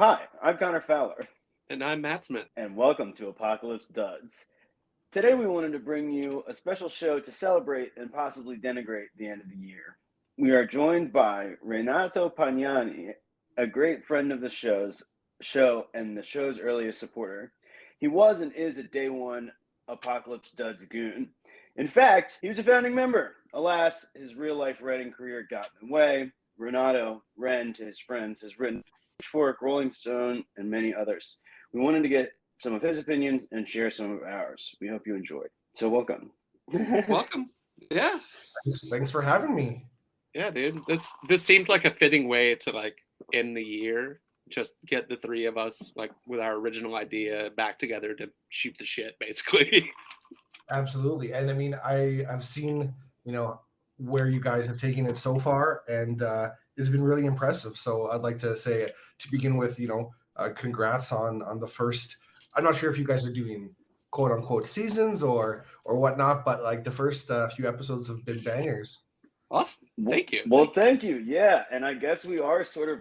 Hi, I'm Connor Fowler, And I'm Matt Smith. and welcome to Apocalypse Duds. Today we wanted to bring you a special show to celebrate and possibly denigrate the end of the year. We are joined by Renato Pagnani, a great friend of the show and the show's earliest supporter. He was and is a day one Apocalypse Duds goon. In fact, he was a founding member. Alas, his real-life writing career got in the way. Renato, Ren to his friends, has written Pitchfork, Rolling Stone, and many others. We wanted to get some of his opinions and share some of ours. We hope you enjoyed. So welcome. Welcome. Yeah. Thanks for having me. Yeah, dude. This seemed like a fitting way to end the year. Just get the three of us with our original idea back together to shoot the shit, basically. Absolutely. And I mean, I've seen, where you guys have taken it so far, and it's been really impressive. So I'd like to say, to begin with, congrats on the first. I'm not sure if you guys are doing quote unquote seasons or whatnot, but the first few episodes have been bangers. Awesome. Thank you. Well, thank you. Yeah. And I guess we are sort of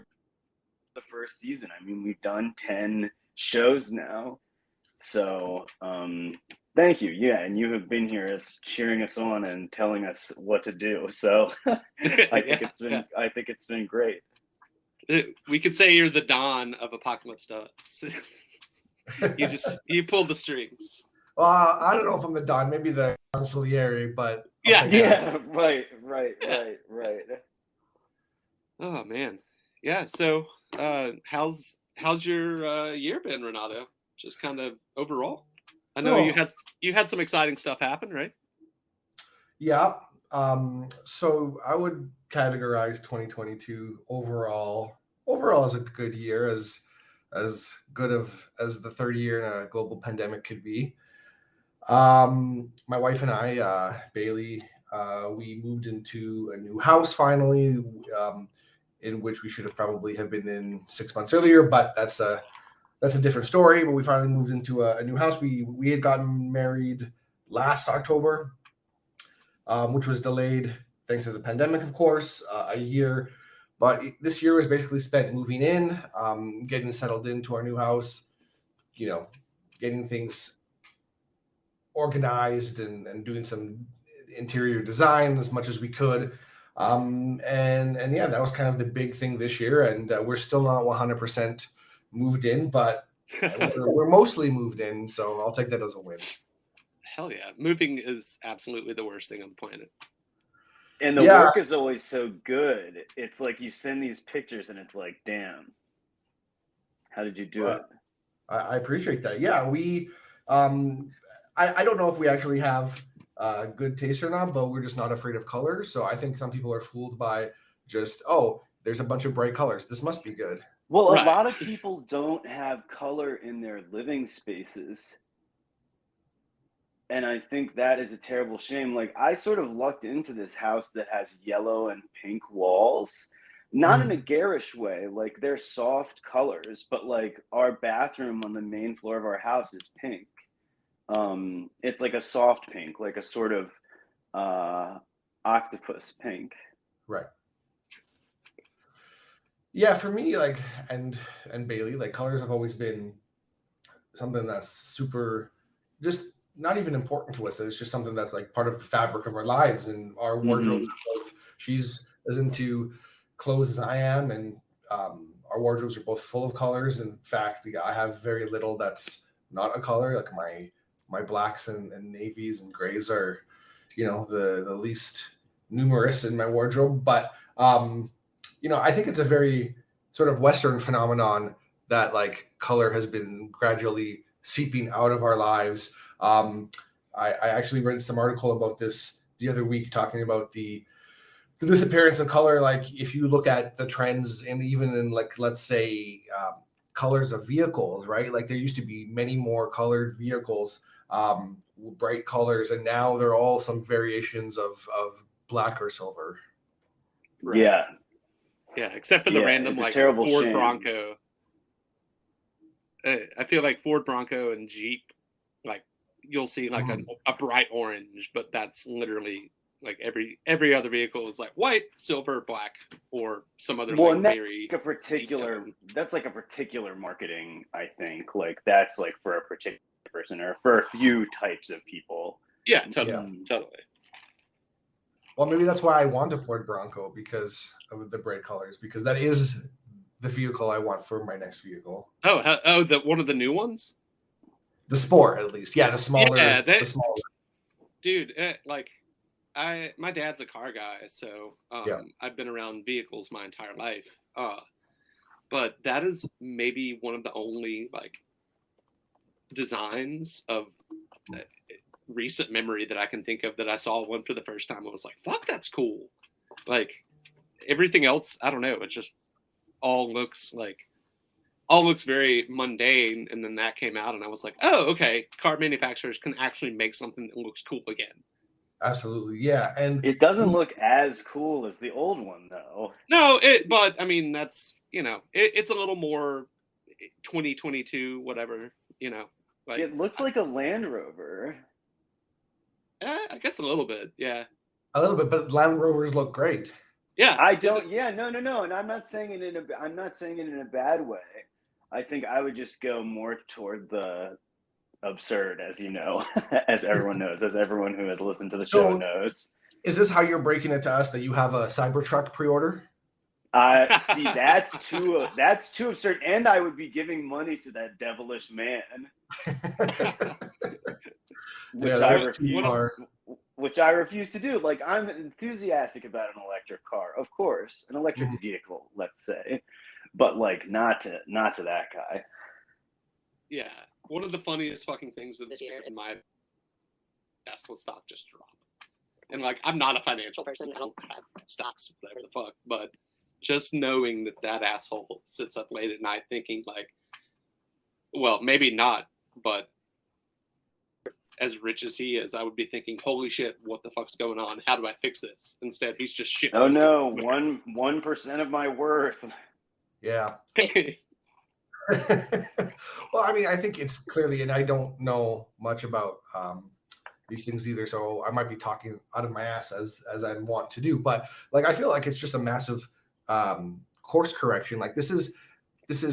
the first season. I mean, we've done 10 shows now. So thank you. Yeah. And you have been here as cheering us on and telling us what to do. So I think it's been great. We could say you're the Don of Apocalypse Duds. you pulled the strings. Well, I don't know if I'm the Don, maybe the consigliere, but right. Oh man. Yeah. So how's your year been, Renato? Just kind of overall. I know you had some exciting stuff happen, right? Yeah. So I would categorize 2022 overall as a good year, as good as the third year in a global pandemic could be. My wife and I, Bailey, we moved into a new house finally, in which we should have probably have been in 6 months earlier, but that's a different story. But we finally moved into a new house. We had gotten married last October, which was delayed thanks to the pandemic, of course, a year. But this year was basically spent moving in, getting settled into our new house, getting things organized and doing some interior design as much as we could. And yeah, that was kind of the big thing this year. And we're still not 100% moved in, but we're mostly moved in. So I'll take that as a win. Hell yeah. Moving is absolutely the worst thing on the planet. And the work is always so good. It's like you send these pictures and it's like, damn, how did you do it? I appreciate that. Yeah, we, I don't know if we actually have good taste or not, but we're just not afraid of colors. So I think some people are fooled by just, there's a bunch of bright colors. This must be good. Well, a lot of people don't have color in their living spaces. And I think that is a terrible shame. I sort of lucked into this house that has yellow and pink walls, not in a garish way. They're soft colors, but our bathroom on the main floor of our house is pink. It's like a soft pink, like a sort of octopus pink. Right. Yeah, for me, and Bailey, colors have always been something that's super, just not even important to us. It's just something that's part of the fabric of our lives, and our wardrobes are both. She's as into clothes as I am, and our wardrobes are both full of colors. In fact, I have very little that's not a color. My blacks and navies and grays are, the least numerous in my wardrobe. But I think it's a very sort of Western phenomenon that color has been gradually seeping out of our lives. I actually read some article about this the other week, talking about the disappearance of color. If you look at the trends, and even in let's say colors of vehicles, right? There used to be many more colored vehicles, bright colors, and now they're all some variations of black or silver. Right. Yeah, except for the random Ford shame. Bronco. I feel like Ford Bronco and Jeep, you'll see a bright orange, but that's literally Like every other vehicle is like white, silver, black, or some other Well, like and that's very like a particular deep tone. that's like a particular marketing, I think. Like that's like for a particular person or for a few types of people. Yeah, totally. Well, maybe that's why I want a Ford Bronco, because of the bright colors, because that is the vehicle I want for my next vehicle. Oh, one of the new ones. The Sport, at least. Yeah, the smaller. Yeah, the smaller. Dude, like my dad's a car guy, so I've been around vehicles my entire life. But that is maybe one of the only like designs of recent memory that I can think of that I saw one for the first time. I was like, fuck, that's cool. Like everything else, I don't know. It just all looks very mundane. And then that came out and I was like, oh, okay. Car manufacturers can actually make something that looks cool again. Absolutely. Yeah. And it doesn't look as cool as the old one though. No, but I mean, that's, it's a little more 2022, whatever, like it looks like a Land Rover. I guess a little bit. Yeah. A little bit, but Land Rovers look great. Yeah. I don't. Yeah. No. And I'm not saying it in a bad way. I think I would just go more toward the absurd, as you know, as everyone knows, as everyone who has listened to the show knows. Is this how you're breaking it to us that you have a Cybertruck pre-order? See, that's too absurd, and I would be giving money to that devilish man, which I refuse to do. Like, I'm enthusiastic about an electric car, of course, an electric vehicle, let's say, but like not to that guy. Yeah, one of the funniest fucking things of this year in my Tesla stock just dropped, and like I'm not a financial person, I don't have stocks, whatever the fuck, but just knowing that asshole sits up late at night thinking like, well, maybe not, but as rich as he is, I would be thinking, holy shit, what the fuck's going on? How do I fix this? Instead, he's just shit. Oh no, 1% of my worth. Yeah. Well, I mean, I think it's clearly, and I don't know much about these things either, so I might be talking out of my ass as I want to do, but like I feel like it's just a massive course correction. Like this is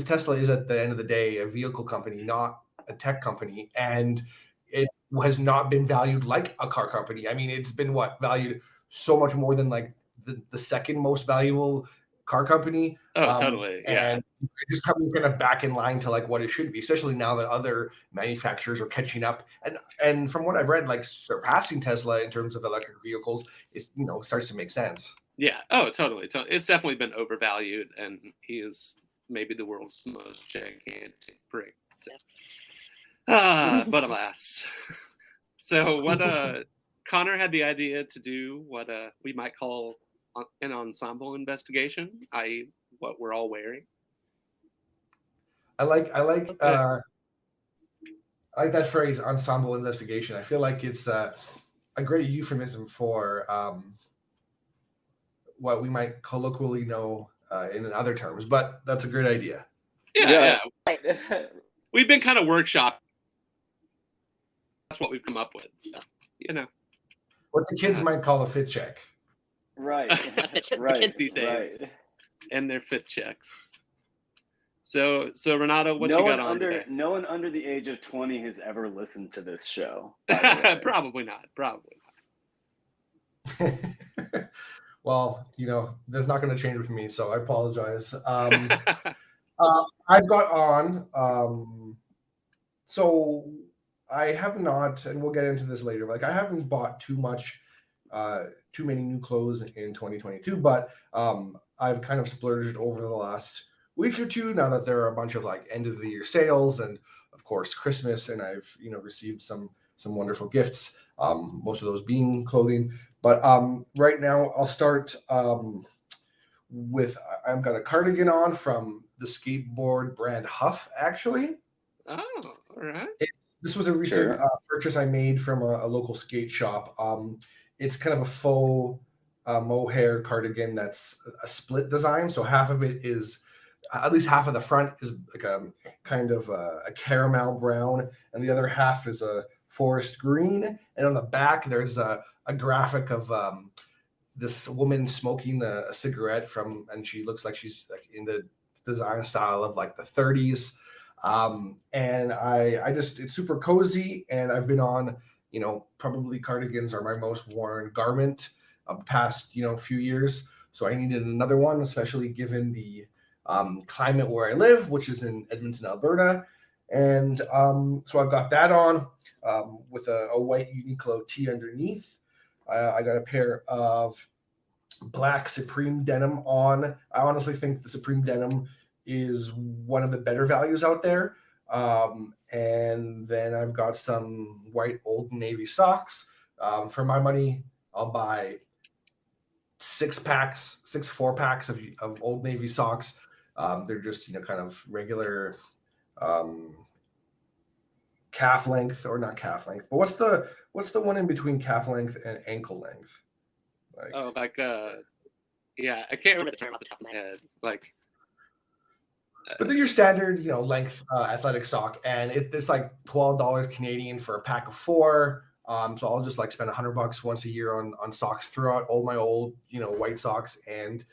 Tesla is at the end of the day a vehicle company, not a tech company, and it has not been valued like a car company. I mean, it's been valued so much more than like the second most valuable car company. Oh, totally. Yeah. And it's just coming kind of back in line to like what it should be, especially now that other manufacturers are catching up. And from what I've read, like surpassing Tesla in terms of electric vehicles is, starts to make sense. Yeah. Oh, totally. It's definitely been overvalued, and he is maybe the world's most gigantic prick. So. But alas. So what Connor had the idea to do what we might call an ensemble investigation, i.e. what we're all wearing. I like that phrase, ensemble investigation. I feel like it's a great euphemism for what we might colloquially know in other terms, but that's a great idea. Yeah. We've been kind of workshopping. That's what we've come up with. So, what the kids might call a fit check. Right. The kids these days. And their fit checks. So Renato, what you got on today? No one under the age of 20 has ever listened to this show. Probably not. Well, that's not going to change with me, so I apologize. I've got on. So I have not, and we'll get into this later. Like I haven't bought too many new clothes in 2022, but I've kind of splurged over the last week or two now that there are a bunch of like end of the year sales and of course Christmas, and I've received some wonderful gifts, most of those being clothing. But right now I'll start with I've got a cardigan on from the skateboard brand Huff, actually. Oh, all right. This was a recent purchase I made from a local skate shop. It's kind of a faux mohair cardigan that's a split design. So half of it is, at least half of the front is like a kind of a caramel brown, and the other half is a forest green. And on the back, there's a a graphic of this woman smoking a cigarette and she looks like she's like in the design style of like the 30s. And I just, it's super cozy, and I've been on, probably cardigans are my most worn garment of the past, few years. So I needed another one, especially given the climate where I live, which is in Edmonton, Alberta. And so I've got that on with a white Uniqlo tee underneath. I got a pair of black Supreme denim on. I honestly think the Supreme denim is one of the better values out there. And then I've got some white Old Navy socks. For my money, I'll buy 6 4-packs of Old Navy socks. They're just, kind of regular calf length, or not calf length, but what's the one in between calf length and ankle length? Yeah, I can't remember the term off the top of my head. But they're your standard, length athletic sock, and it's like $12 Canadian for a pack of 4. So I'll just like spend $100 once a year on socks throughout all my old, white socks, and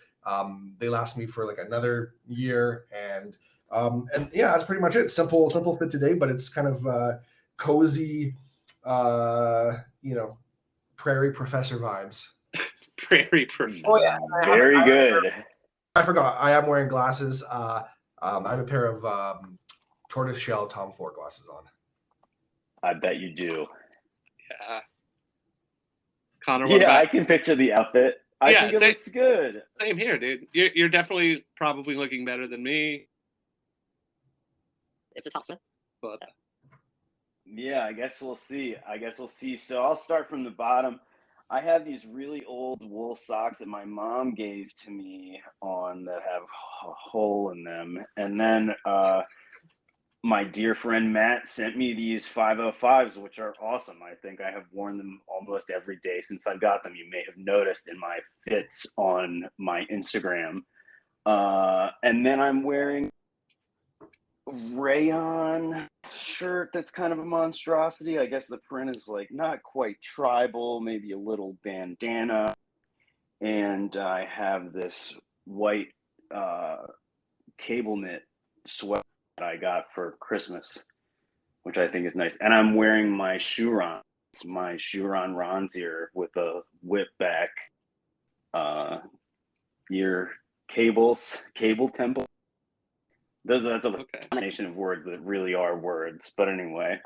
they last me for like another year. And yeah, that's pretty much it. Simple fit today, but it's kind of cozy, prairie professor vibes. Prairie professor. Oh yeah, Very good. I forgot. I am wearing glasses. I have a pair of tortoiseshell Tom Ford glasses on. I bet you do. Yeah. Connor, I can picture the outfit. I think it looks good. Same here, dude. You're definitely probably looking better than me. It's a toss-up, but yeah, I guess we'll see. So I'll start from the bottom. I have these really old wool socks that my mom gave to me that have a hole in them. And then my dear friend Matt sent me these 505s, which are awesome. I think I have worn them almost every day since I got them. You may have noticed in my fits on my Instagram. And then I'm wearing rayon shirt that's kind of a monstrosity. I guess the print is like not quite tribal, maybe a little bandana. And I have this white cable knit sweater that I got for Christmas, which I think is nice. And I'm wearing my Shuron Ronsier with a whip back ear cable temple. That's a combination of words that really are words, but anyway.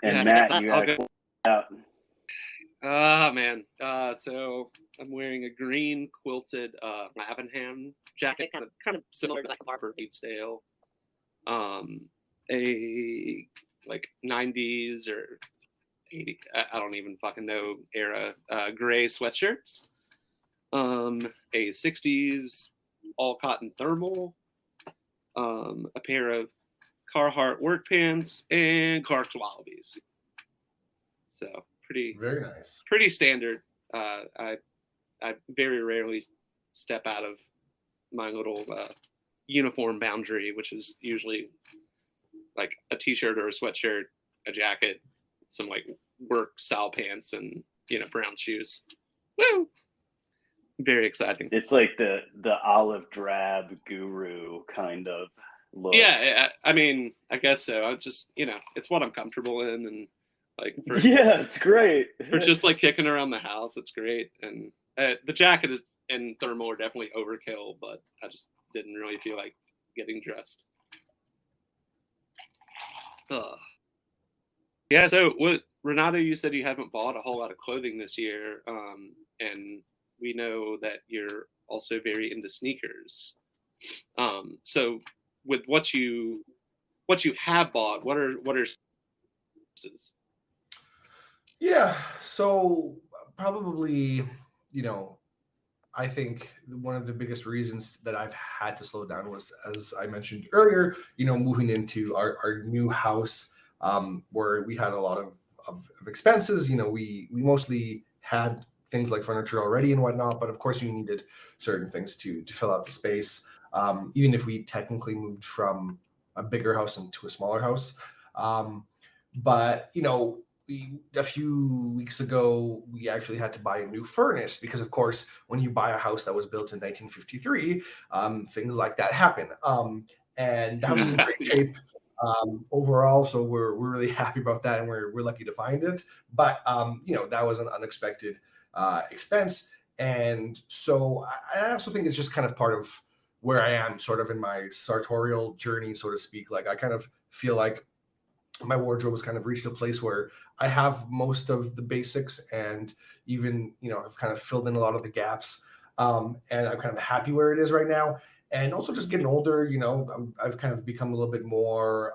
And Matt, you got out. Man. So I'm wearing a green quilted Lavenham jacket, kind of similar to like a Barber Beat style. A like 90s or 80, I don't even fucking know era gray sweatshirts. A 60s all cotton thermal, a pair of Carhartt work pants, and Clark's Wallabies. So very nice, pretty standard. I very rarely step out of my little uniform boundary, which is usually like a t-shirt or a sweatshirt, a jacket, some like work style pants, and brown shoes. Woo! Very exciting. It's like the olive drab guru kind of look. Yeah, I mean, I guess so. It's just, it's what I'm comfortable in, and like it's great. For just like kicking around the house, it's great. And the jacket and thermal are definitely overkill, but I just didn't really feel like getting dressed. Yeah, so Renato, you said you haven't bought a whole lot of clothing this year, and we know that you're also very into sneakers. So with what you have bought, what are Yeah, so probably, I think one of the biggest reasons that I've had to slow down was, as I mentioned earlier, moving into our new house, where we had a lot of expenses. We mostly had things like furniture already and whatnot, but of course you needed certain things to fill out the space. Even if we technically moved from a bigger house into a smaller house. But a few weeks ago, we actually had to buy a new furnace because, of course, when you buy a house that was built in 1953, things like that happen. And the house is in great shape overall, so we're really happy about that, and we're lucky to find it. But that was an unexpected expense, and so I also think it's just kind of part of where I am, sort of in my sartorial journey, so to speak. Like I kind of feel like my wardrobe has kind of reached a place where I have most of the basics, and even I've kind of filled in a lot of the gaps, and I'm kind of happy where it is right now. And also just getting older, I've kind of become a little bit more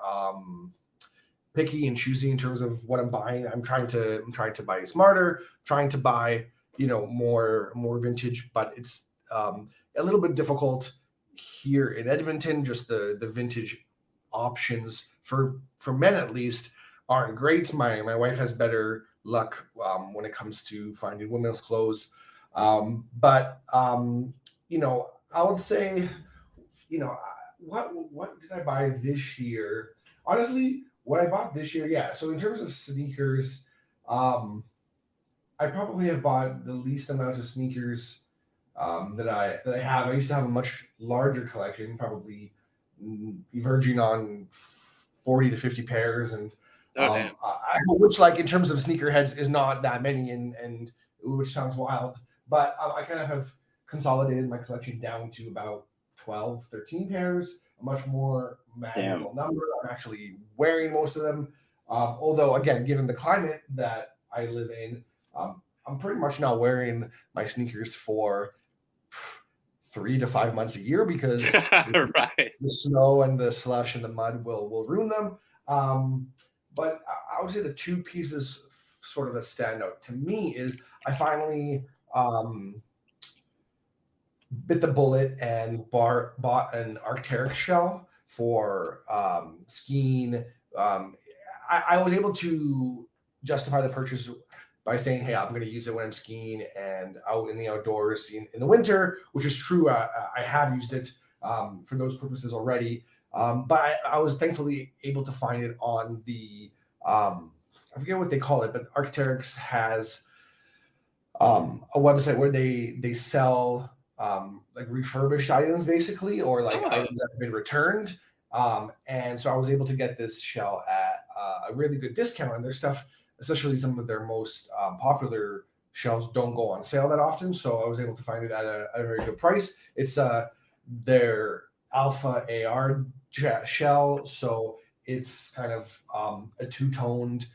picky and choosy in terms of what I'm buying. I'm trying to buy smarter, trying to buy more vintage, but it's a little bit difficult here in Edmonton. Just the vintage options for men at least aren't great. My wife has better luck when it comes to finding women's clothes, but I would say what did I buy this year? Honestly, what I bought this year, yeah. So in terms of sneakers, I probably have bought the least amount of sneakers that I have. I used to have a much larger collection, probably verging on 40 to 50 pairs, and which, like, in terms of sneakerheads, is not that many, and which sounds wild, but I kind of have consolidated my collection down to about 12, 13 pairs, a much more manageable number. I'm actually wearing most of them, although, again, given the climate that I live in, I'm pretty much not wearing my sneakers for 3 to 5 months a year because right. the snow and the slush and the mud will ruin them. But I would say the two pieces sort of that stand out to me is I finally bit the bullet and bought an Arc'teryx shell for skiing. I was able to justify the purchase by saying, hey, I'm going to use it when I'm skiing and out in the outdoors in the winter, which is true. I have used it for those purposes already. But I was thankfully able to find it on the, I forget what they call it, but Arc'teryx has a website where they sell like refurbished items, basically, or like items that have been returned. And so I was able to get this shell at a really good discount, and their stuff, especially some of their most popular shells, don't go on sale that often. So I was able to find it at a very good price. It's their Alpha AR shell, so it's kind of a two-toned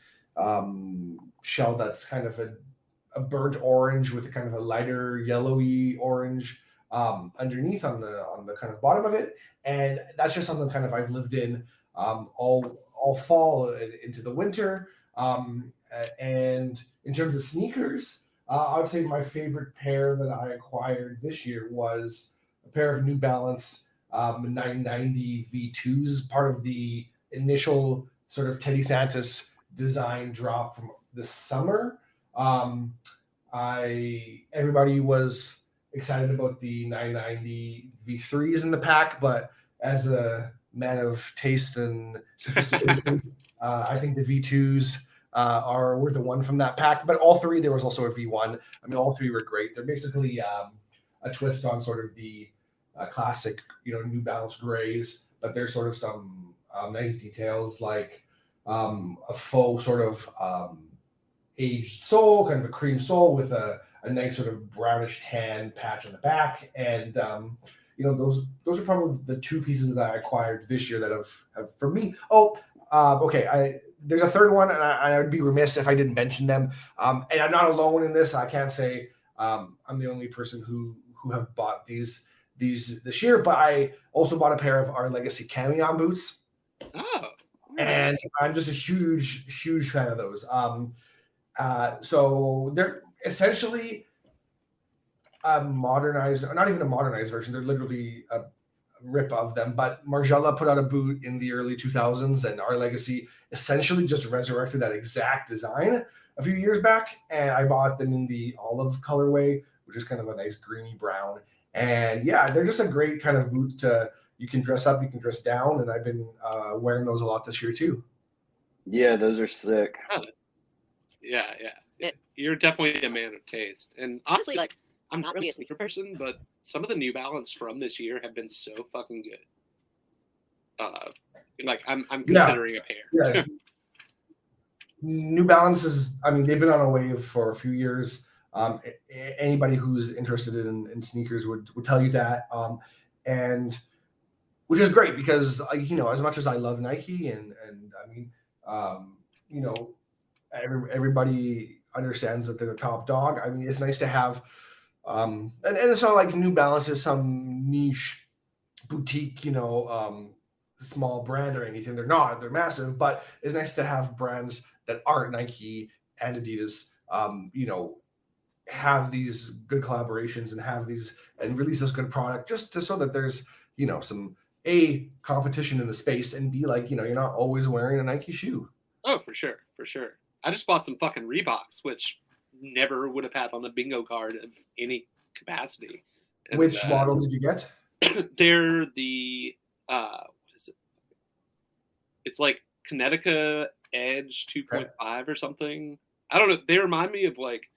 shell that's kind of a burnt orange with a kind of a lighter yellowy orange underneath on the kind of bottom of it, and that's just something kind of I've lived in all fall into the winter. And in terms of sneakers, I would say my favorite pair that I acquired this year was a pair of New Balance 990 V2s, part of the initial sort of Teddy Santis design drop from this summer. Everybody was excited about the 990 V3s in the pack, but as a man of taste and sophistication, I think the V2s were the one from that pack. But all three, there was also a V1. I mean, all three were great. They're basically a twist on sort of the classic, New Balance grays, but there's sort of some nice details, like a faux sort of aged sole, kind of a cream sole with a nice sort of brownish tan patch on the back. And those are probably the two pieces that I acquired this year that have for me. Okay. There's a third one, and I would be remiss if I didn't mention them. And I'm not alone in this. I can't say I'm the only person who have bought these this year, but I also bought a pair of Our Legacy Camion boots. Oh. And I'm just a huge fan of those. So they're essentially a modernized, or not even a modernized version. They're literally a rip of them. But Margiela put out a boot in the early 2000s, and Our Legacy essentially just resurrected that exact design a few years back. And I bought them in the olive colorway, which is kind of a nice greeny brown. And yeah, they're just a great kind of boot you can dress up, you can dress down, and I've been wearing those a lot this year too. Yeah, those are sick. Oh, yeah. You're definitely a man of taste. And honestly, like, I'm not really a sneaker person, but some of the New Balance from this year have been so fucking good. Like, I'm considering a pair. Yeah. New Balance is, I mean, they've been on a wave for a few years. Anybody who's interested in sneakers would tell you that. And which is great because, you know, as much as I love Nike and I mean, you know, everybody understands that they're the top dog. I mean, it's nice to have, and it's not like New Balance is some niche boutique, you know, small brand or anything. They're not. They're massive, but it's nice to have brands that aren't Nike and Adidas, you know, have these good collaborations and have these and release this good product just so that there's, you know, some A, competition in the space, and B, like, you know, you're not always wearing a Nike shoe. Oh, for sure. I just bought some fucking Reeboks, which never would have had on a bingo card of any capacity. And, which model did you get? They're the what is it? It's like Connecticut Edge 2.5 or something. I don't know. They remind me of like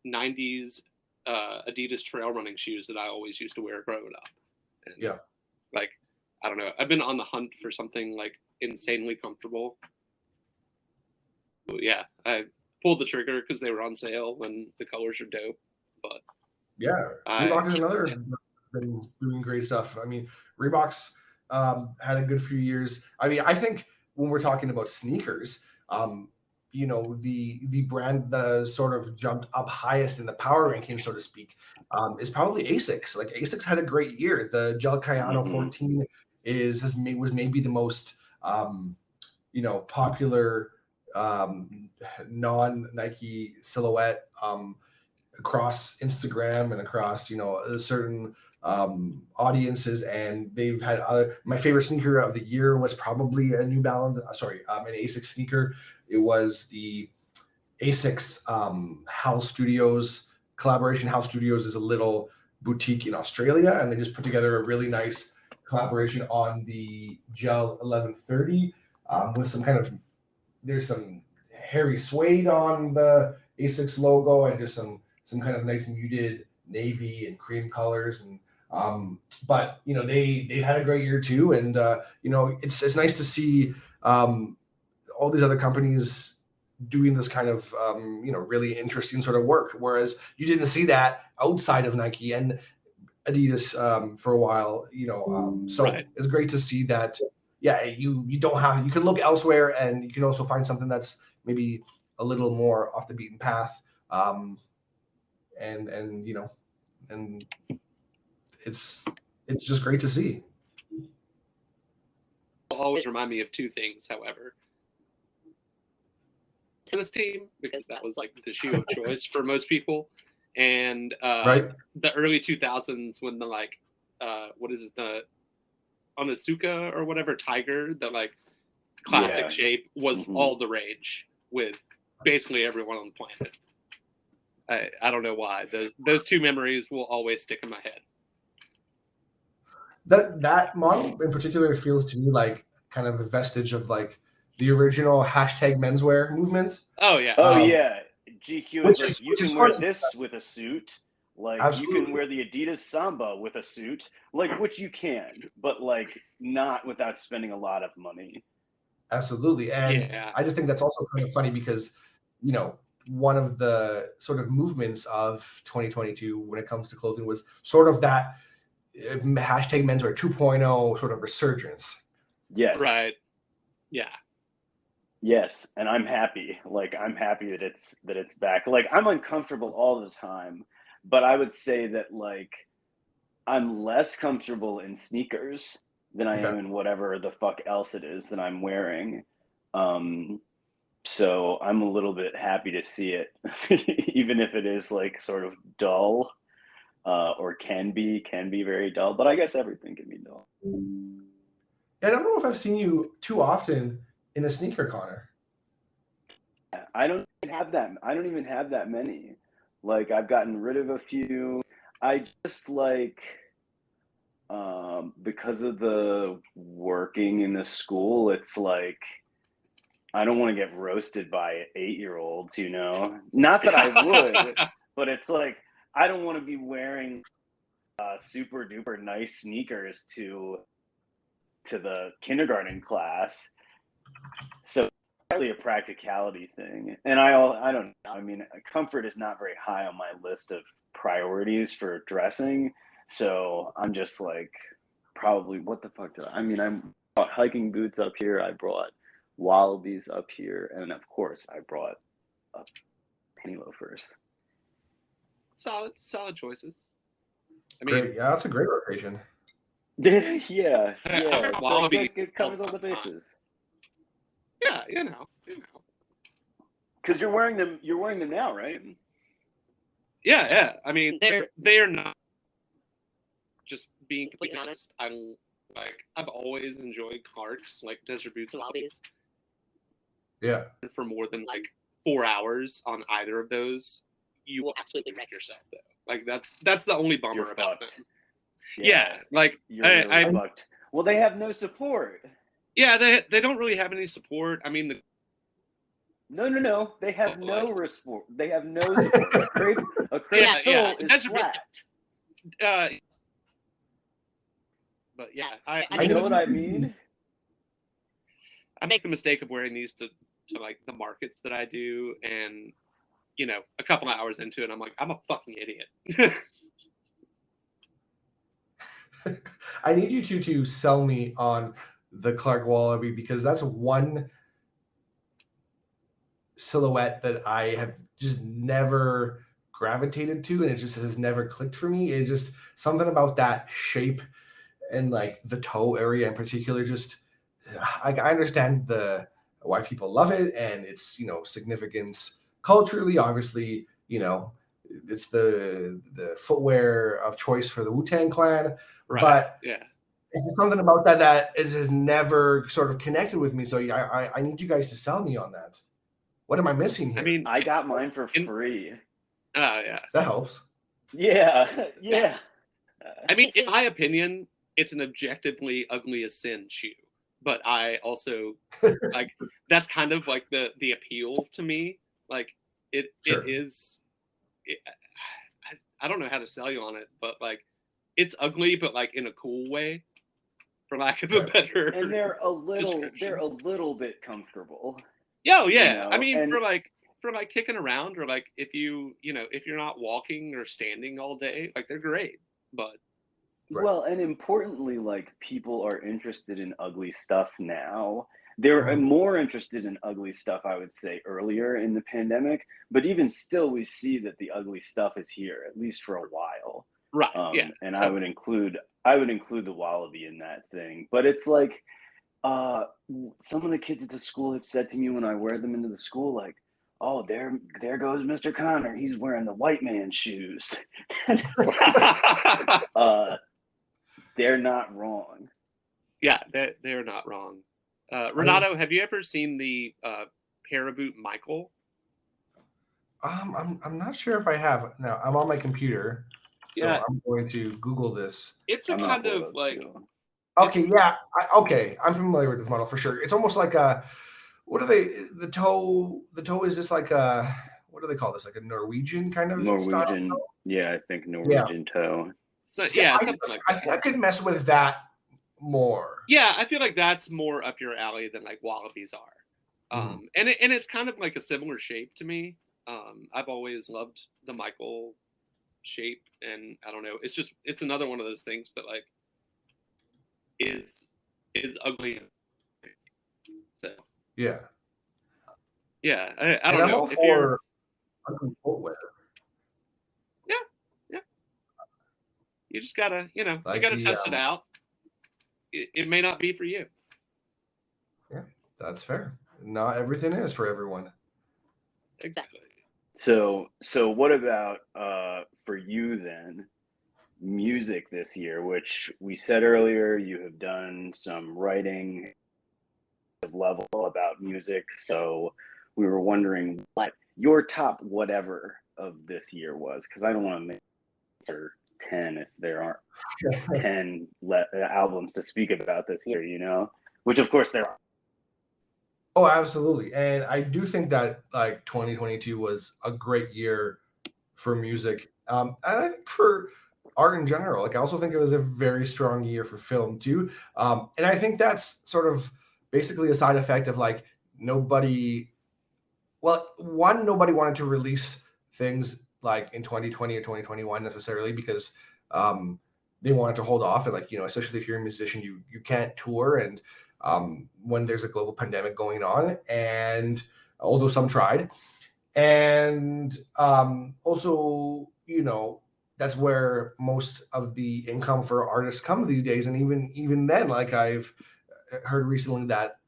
90s Adidas trail running shoes that I always used to wear growing up. And, yeah. Like, I don't know. I've been on the hunt for something like insanely comfortable. Yeah, I pulled the trigger because they were on sale and the colors are dope. But yeah, Reebok is another been doing great stuff. I mean, Reebok's had a good few years. I mean, I think when we're talking about sneakers, you know, the brand that has sort of jumped up highest in the power ranking, so to speak, is probably Asics. Like Asics had a great year. The Gel Cayano 14 was maybe the most you know, popular non-Nike silhouette across Instagram and across, you know, certain audiences. And they've had other, my favorite sneaker of the year was probably a New Balance, an Asics sneaker. It was the Asics House Studios collaboration. House Studios is a little boutique in Australia, and they just put together a really nice collaboration on the Gel 1130 with some kind of, there's some hairy suede on the Asics logo and just some kind of nice muted navy and cream colors. And but you know, they've had a great year too. And you know, it's nice to see all these other companies doing this kind of you know, really interesting sort of work, whereas you didn't see that outside of Nike and Adidas for a while, you know. So it's great to see that. Yeah, you don't have, you can look elsewhere, and you can also find something that's maybe a little more off the beaten path, and you know, and it's just great to see. Always remind me of two things, however. Tennis team, because that was like the shoe of choice for most people, and the early 2000s when the like what is it, the Onitsuka or whatever tiger, the like classic shape was all the rage with basically everyone on the planet. I don't know why. Those two memories will always stick in my head. That model in particular feels to me like kind of a vestige of like the original #menswear movement. Oh yeah. Yeah. GQ is like, you can wear this with a suit. Like, absolutely. You can wear the Adidas Samba with a suit, like, which you can, but like not without spending a lot of money. Absolutely. And I just think that's also kind of funny because, you know, one of the sort of movements of 2022 when it comes to clothing was sort of that #menswear 2.0 sort of resurgence. Yes. Right. Yeah. Yes. And I'm happy. Like, I'm happy that it's back. Like, I'm uncomfortable all the time. But I would say that, like, I'm less comfortable in sneakers than I am in whatever the fuck else it is that I'm wearing. So I'm a little bit happy to see it, even if it is, like, sort of dull, or can be very dull. But I guess everything can be dull. I don't know if I've seen you too often in a sneaker, Connor. I don't even have that many. Like, I've gotten rid of a few. I just like, because of the working in the school, it's like I don't want to get roasted by 8-year-olds, you know. Not that I would, but it's like I don't want to be wearing super duper nice sneakers to the kindergarten class. So it's really a practicality thing. And I don't know. I mean, comfort is not very high on my list of priorities for dressing. So I'm just like, probably, what the fuck I mean, I brought hiking boots up here. I brought wallabies up here. And of course, I brought penny loafers. Solid choices. I mean, Great. Yeah, that's a great rotation. yeah. Wallabies It covers all the bases. Yeah, you know. Because you're wearing them now, right? Yeah. I mean, they're not. Just being completely honest, I've always enjoyed Clark's, like Desert Boots and Wallabies. Yeah. For more than like 4 hours on either of those, you will absolutely wreck yourself though. Like that's the only bummer You're about fucked. them. Yeah, like you're really fucked. Well, they have no support. Yeah, they don't really have any support. I mean, No. They have no support. They have no support. A crepe sole is flat. But yeah, I know what I mean. I make the mistake of wearing these to like the markets that I do, and you know, a couple of hours into it, I'm like, I'm a fucking idiot. I need you to sell me on the Clark Wallaby, because that's one silhouette that I have just never gravitated to, and it just has never clicked for me. It's just something about that shape and like the toe area in particular. Just I understand why people love it and its, you know, significance culturally. Obviously, you know, it's the footwear of choice for the Wu-Tang Clan. Right. But yeah, it's just something about that has never sort of connected with me. So I need you guys to sell me on that. What am I missing here? I mean, I got mine for free. Oh yeah, that helps. Yeah. I mean, in my opinion, it's an objectively ugly as sin shoe. But I also like that's kind of like the appeal to me. Like it is. I don't know how to sell you on it, but like it's ugly, but like in a cool way, for lack of a better. And they're a little bit comfortable. Oh yeah, You know? I mean, for like kicking around, or like if you're not walking or standing all day, like they're great. But well, and importantly, like people are interested in ugly stuff now. They're more interested in ugly stuff, I would say, earlier in the pandemic. But even still, we see that the ugly stuff is here, at least for a while. Right. Yeah. And I would include the Wallaby in that thing. But it's like some of the kids at the school have said to me when I wear them into the school, like, oh, there goes Mr. Connor. He's wearing the white man shoes. They're not wrong. Yeah, they're not wrong. Renato, have you ever seen the Paraboot Michael? I'm not sure if I have. Now I'm on my computer, so I'm going to Google this. It's a kind of like. Okay, yeah. I'm familiar with this model for sure. It's almost like a. What are they? The toe is just like a. What do they call this? Like a Norwegian kind of Norwegian. Style? Yeah, I think Norwegian toe. So yeah, something like that. I think I could mess with that more. Yeah, I feel like that's more up your alley than like Wallabies are. And it's kind of like a similar shape to me. I've always loved the Michael shape, and I don't know, it's another one of those things that like is ugly. So yeah, I don't know if you're footwear. Yeah. You just gotta, you Like gotta test it out. It may not be for you. Yeah, that's fair. Not everything is for everyone. Exactly. So what about for you then? Music this year, which we said earlier, you have done some writing level about music. So we were wondering what your top whatever of this year was, because I don't want to answer 10 if there aren't 10 albums to speak about this year, you know, which of course there are. Oh, absolutely. And I do think that like 2022 was a great year for music. And I think for art in general, like I also think it was a very strong year for film too. And I think that's sort of basically a side effect of like nobody, well, one, nobody wanted to release things like in 2020 or 2021 necessarily because they wanted to hold off. And like, you know, especially if you're a musician, you can't tour. And when there's a global pandemic going on, and although some tried, and also, you know, that's where most of the income for artists come these days. And even then, like I've heard recently that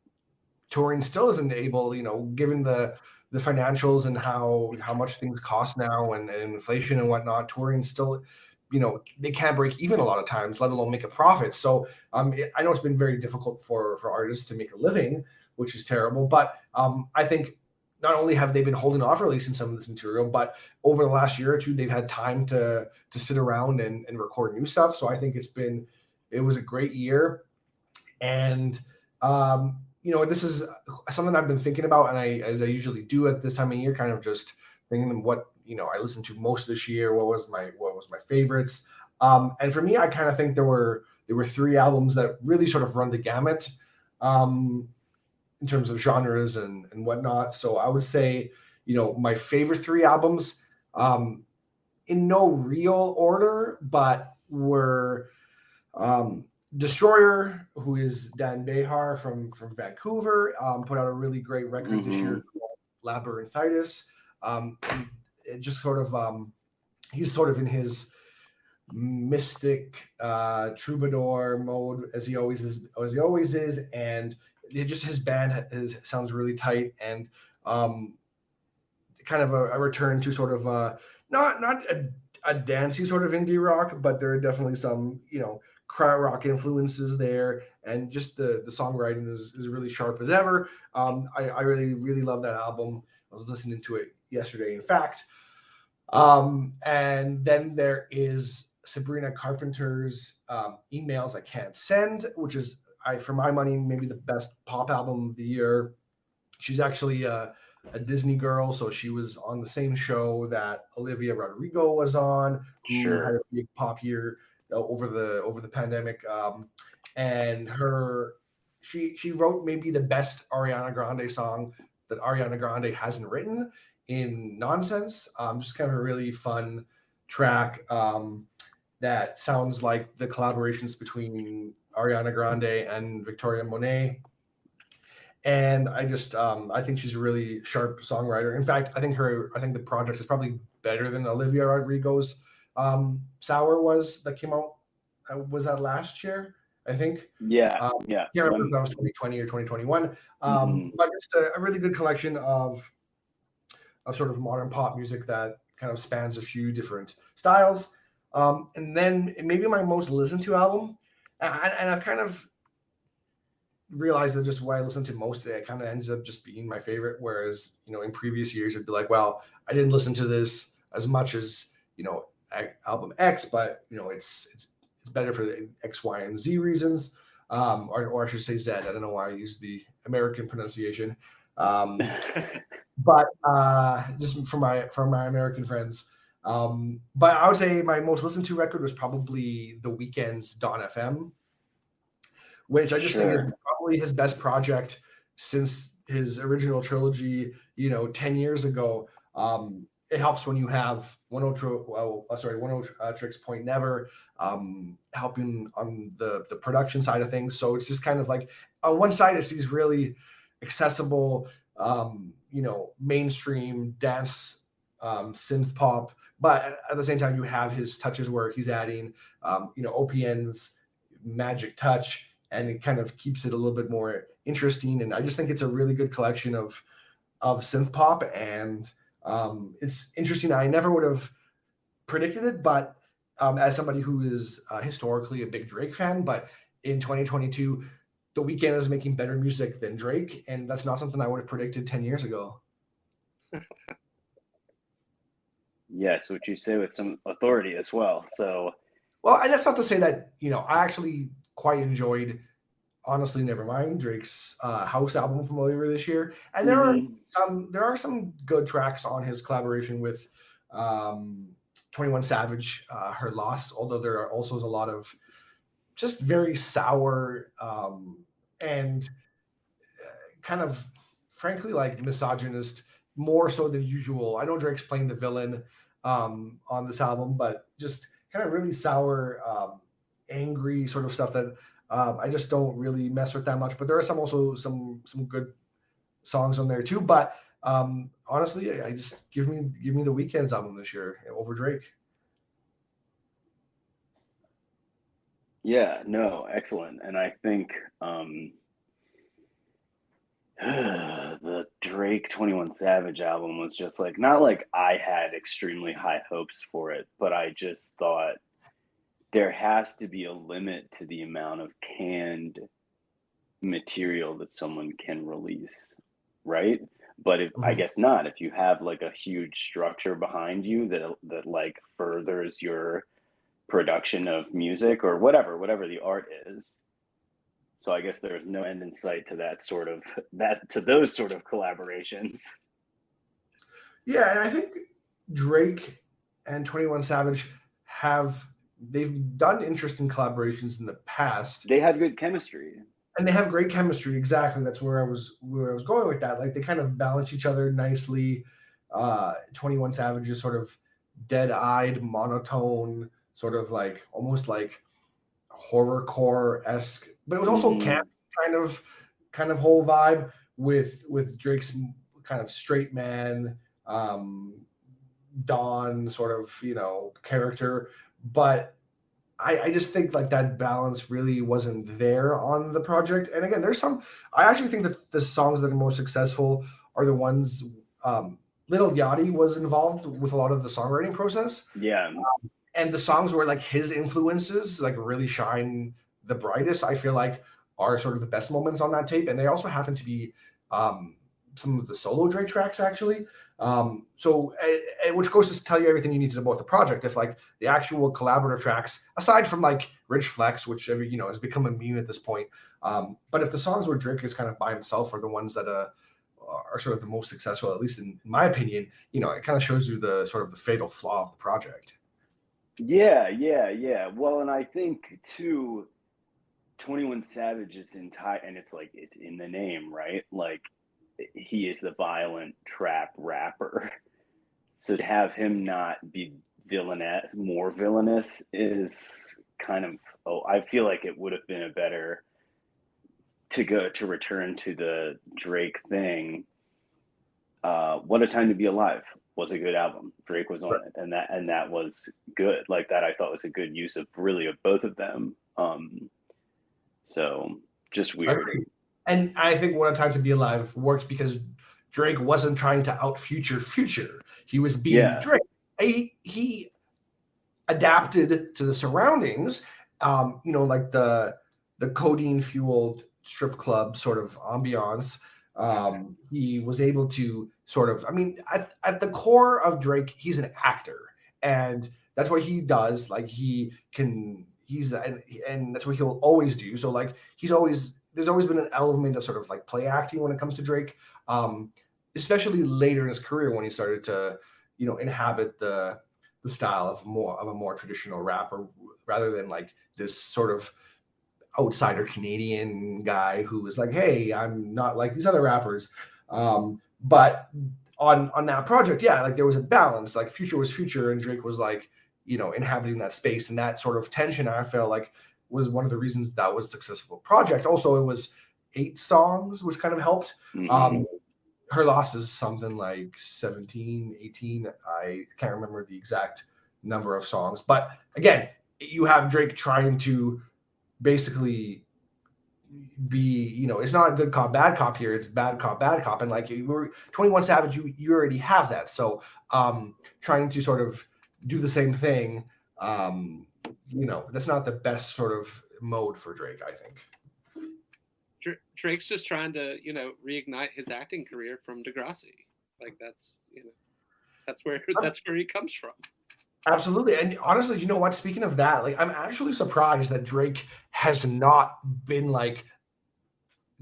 touring still isn't able, you know, given the financials and how much things cost now and inflation and whatnot, touring still, you know, they can't break even a lot of times, let alone make a profit. So I know it's been very difficult for artists to make a living, which is terrible. But I think not only have they been holding off releasing some of this material, but over the last year or two, they've had time to sit around and record new stuff. So I think it was a great year. And you know, this is something I've been thinking about, and as I usually do at this time of year, kind of just thinking what, you know, I listened to most this year. What was my favorites? And for me, I kind of think there were three albums that really sort of run the gamut in terms of genres and whatnot. So I would say, you know, my favorite three albums, in no real order, but were Destroyer, who is Dan Behar from Vancouver, put out a really great record this year called Labyrinthitis. It just sort of he's sort of in his mystic troubadour mode as he always is, and just his band sounds really tight, and kind of a return to sort of not a dancey sort of indie rock, but there are definitely some, you know, crowd rock influences there, and just the songwriting is really sharp as ever. I really love that album. I was listening to it yesterday, in fact. And then there is Sabrina Carpenter's Emails I Can't Send, which is, for my money, maybe the best pop album of the year. She's actually a Disney girl, so she was on the same show that Olivia Rodrigo was on, who had a big pop year over the pandemic. And she wrote maybe the best Ariana Grande song that Ariana Grande hasn't written, in Nonsense. Just kind of a really fun track that sounds like the collaborations between Ariana Grande and Victoria Monet. And I just I think she's a really sharp songwriter. In fact, I think the project is probably better than Olivia Rodrigo's Sour that came out. Was that last year? I think. Yeah. Can't remember if that was 2020 or 2021. But just a really good collection of sort of modern pop music that kind of spans a few different styles. And then maybe my most listened to album, and I've kind of realized that just what I listened to most today, it kind of ends up just being my favorite. Whereas, you know, in previous years, I'd be like, well, I didn't listen to this as much as, you know, album X, but, you know, it's better for the X, Y, and Z reasons. Or I should say Z. I don't know why I use the American pronunciation. But just for my American friends. But I would say my most listened to record was probably The Weeknd's Dawn FM, which I just think is probably his best project since his original trilogy, you know, 10 years ago. It helps when you have One Tricks Point Never helping on the production side of things. So it's just kind of like, on one side it's these really accessible, you know, mainstream dance synth pop, but at the same time you have his touches where he's adding, you know, OPN's magic touch, and it kind of keeps it a little bit more interesting. And I just think it's a really good collection of synth pop, and it's interesting. I never would have predicted it, but as somebody who is historically a big Drake fan, but in 2022, The Weeknd is making better music than Drake, and that's not something I would have predicted 10 years ago. Yes, which you say with some authority as well. So, well, and that's not to say that, you know, I actually quite enjoyed Honestly Nevermind, Drake's house album from earlier this year. And there are some good tracks on his collaboration with 21 Savage, Her Loss, although there are also a lot of just very sour and kind of frankly like misogynist, more so than usual. I know Drake's playing the villain on this album, but just kind of really sour, angry sort of stuff that I just don't really mess with that much. But there are also some good songs on there too. But honestly, I just give me the Weeknd's album this year over Drake. Yeah, no, excellent. And I think the Drake 21 Savage album was just like, not like I had extremely high hopes for it, but I just thought there has to be a limit to the amount of canned material that someone can release, right? But if I guess not, if you have like a huge structure behind you that like furthers your production of music or whatever the art is. So I guess there's no end in sight to those sort of collaborations. Yeah, and I think Drake and 21 Savage they've done interesting collaborations in the past. They had good chemistry. And they have great chemistry. Exactly. That's where I was going with that. Like they kind of balance each other nicely. 21 Savage is sort of dead-eyed, monotone, sort of like almost like horrorcore-esque, but it was also camp kind of whole vibe with Drake's kind of straight man, Don sort of, character. But I just think like that balance really wasn't there on the project. And again, I actually think that the songs that are most successful are the ones Lil Yachty was involved with a lot of the songwriting process. Yeah. And the songs where like his influences like really shine the brightest, I feel like are sort of the best moments on that tape. And they also happen to be some of the solo Drake tracks actually. So which goes to tell you everything you need to know about the project. If like the actual collaborative tracks, aside from like Rich Flex, which has become a meme at this point. But if the songs where Drake is kind of by himself are the ones that are sort of the most successful, at least in my opinion, it kind of shows you the sort of the fatal flaw of the project. Yeah. Well, and I think too, 21 Savage is entire, and it's like it's in the name, right? Like he is the violent trap rapper. So to have him not be more villainous is kind of, I feel like it would have been a better to return to the Drake thing. What a Time to Be Alive was a good album. Drake was on it, and that was good. Like that, I thought was a good use of both of them. So just weird. And I think What a Time to Be Alive works because Drake wasn't trying to out Future. He was being Drake. He adapted to the surroundings, like the codeine fueled strip club sort of ambiance. He was able to sort of, at the core of Drake, he's an actor, and that's what he does. Like and that's what he'll always do. So like there's always been an element of sort of like play acting when it comes to Drake, especially later in his career when he started to, inhabit the style of a more traditional rapper rather than like this sort of outsider Canadian guy who was like, hey, I'm not like these other rappers. But on that project, yeah, like there was a balance. Like Future was Future, and Drake was like, inhabiting that space, and that sort of tension, I felt like was one of the reasons that was a successful project. Also, it was 8 songs, which kind of helped. Her Loss is something like 17, 18. I can't remember the exact number of songs. But again, you have Drake trying to basically be, it's not good cop, bad cop here. It's bad cop. And like 21 Savage, you already have that. So trying to sort of do the same thing, that's not the best sort of mode for Drake, I think. Drake's just trying to, reignite his acting career from Degrassi. Like that's where he comes from. Absolutely. And honestly, you know what? Speaking of that, like I'm actually surprised that Drake has not been like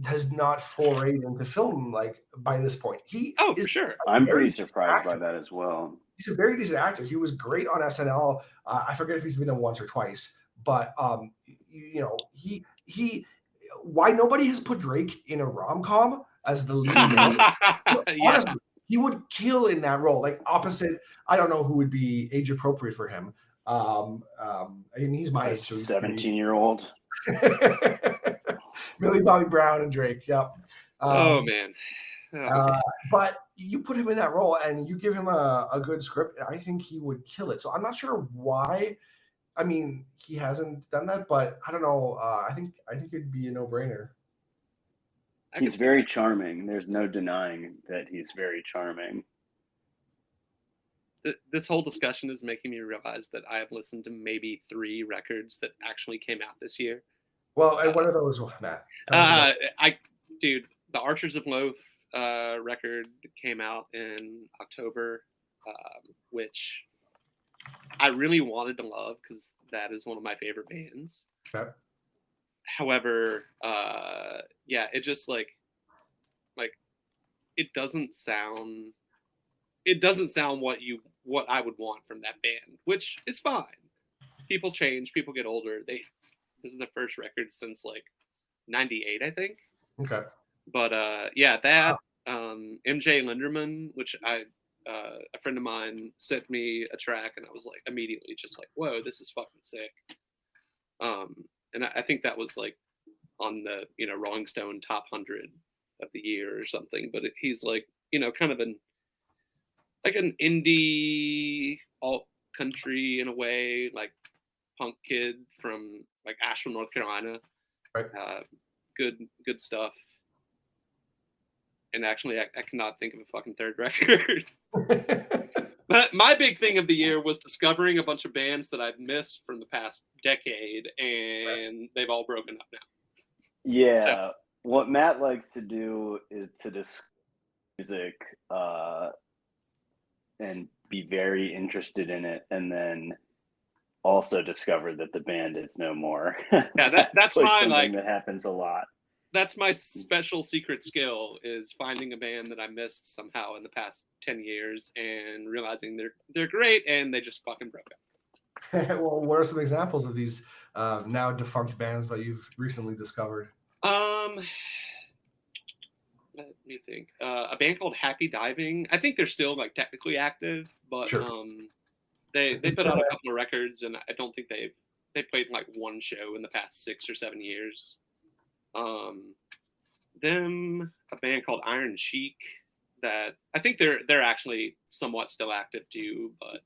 has not forayed into film like by this point. For sure. I'm pretty surprised by that as well. He's a very decent actor. He was great on SNL. I forget if he's been in once or twice, but you know, he why nobody has put Drake in a rom-com as the lead man. Honestly, he would kill in that role. Like opposite, I don't know who would be age appropriate for him. I mean, he's my age. 17-year-old. Millie Bobby Brown and Drake. Yep. Oh man. But you put him in that role and you give him a good script, I think he would kill it. So I'm not sure why. I mean, he hasn't done that, but I don't know. I think it'd be a no-brainer. He's very charming. There's no denying that he's very charming. This whole discussion is making me realize that I have listened to maybe 3 records that actually came out this year. Well, and what are those, Matt? Dude, the Archers of Loaf record came out in October, which I really wanted to love because that is one of my favorite bands. Okay. However, it just like it doesn't sound what I would want from that band, which is fine. People change, people get older. This is the first record since like 98, I think. Okay. But MJ Linderman, which a friend of mine sent me a track, and I was like immediately just like, whoa, this is fucking sick. And I think that was like on the Rolling Stone top 100 of the year or something. But he's like kind of an indie alt country in a way, like punk kid from like Asheville, North Carolina. Right. Good stuff. And actually, I cannot think of a fucking third record. But my big thing of the year was discovering a bunch of bands that I've missed from the past decade, and they've all broken up now. Yeah. So, what Matt likes to do is to discuss music and be very interested in it, and then also discover that the band is no more. Yeah, that's like my something that happens a lot. That's my special secret skill, is finding a band that I missed somehow in the past 10 years and realizing they're great and they just fucking broke up. Well, what are some examples of these now defunct bands that you've recently discovered? Let me think. A band called Happy Diving. I think they're still like technically active, but sure. They put out a couple of records, and I don't think they played like one show in the past 6 or 7 years. A band called Iron Chic, that I think they're actually somewhat still active too, but